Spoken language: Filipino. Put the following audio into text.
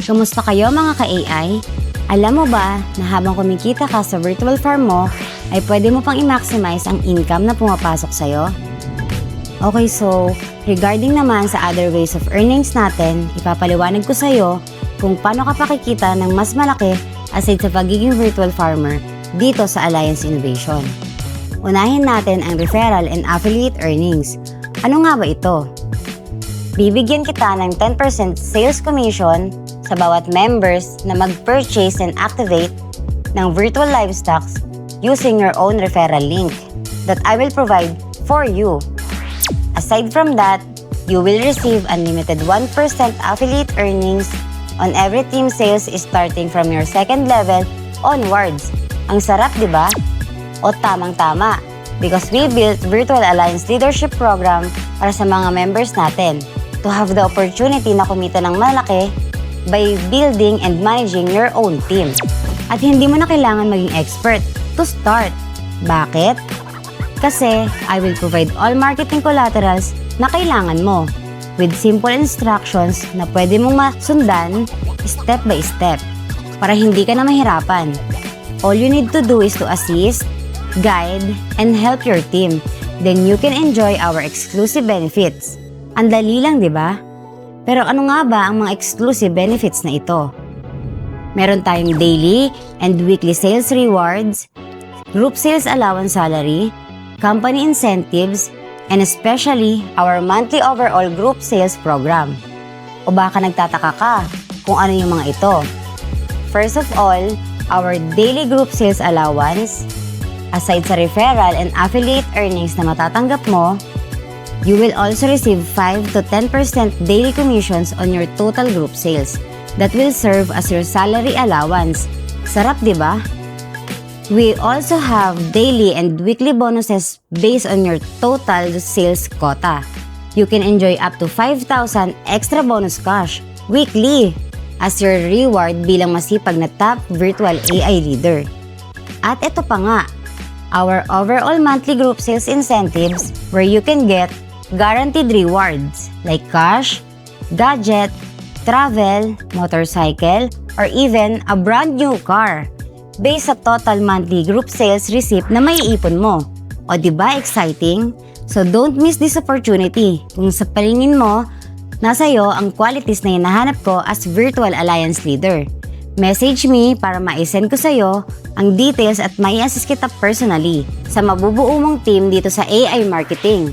Kumusta kayo mga ka-AI? Alam mo ba na habang kumikita ka sa virtual farm mo, ay pwede mo pang i-maximize ang income na pumapasok sa'yo? Okay, so regarding naman sa other ways of earnings natin, ipapaliwanag ko sa'yo kung paano ka pakikita ng mas malaki aside sa pagiging virtual farmer dito sa Alliance Innovation. Unahin natin ang referral and affiliate earnings. Ano nga ba ito? Bibigyan kita ng 10% sales commission sa bawat members na mag-purchase and activate ng virtual livestock using your own referral link that I will provide for you. Aside from that, you will receive unlimited 1% affiliate earnings on every team sales starting from your second level onwards. Ang sarap, di ba? O tamang-tama, because we built Virtual Alliance Leadership Program para sa mga members natin to have the opportunity na kumita ng malaki by building and managing your own team. At hindi mo na kailangan maging expert to start. Bakit? Kasi I will provide all marketing collaterals na kailangan mo with simple instructions na pwede mong masundan step by step para hindi ka na mahirapan. All you need to do is to assist, guide, and help your team. Then you can enjoy our exclusive benefits. Ang dali lang, di ba? Pero ano nga ba ang mga exclusive benefits na ito? Meron tayong daily and weekly sales rewards, group sales allowance salary, company incentives, and especially our monthly overall group sales program. O baka nagtataka ka kung ano yung mga ito. First of all, our daily group sales allowance. Aside sa referral and affiliate earnings na matatanggap mo, you will also receive 5 to 10% daily commissions on your total group sales that will serve as your salary allowance. Sarap, di ba? We also have daily and weekly bonuses based on your total sales quota. You can enjoy up to 5,000 extra bonus cash weekly as your reward bilang masipag na top virtual AI leader. At ito pa nga, our overall monthly group sales incentives where you can get guaranteed rewards like cash, gadget, travel, motorcycle, or even a brand new car based sa total monthly group sales receipt na maiipon mo. O diba exciting? So don't miss this opportunity kung sa palingin mo, nasa iyo ang qualities na hinahanap ko as Virtual Alliance Leader. Message me para ma-send ko sa iyo ang details at mai-assist kita personally sa mabubuo mong team dito sa AI Marketing.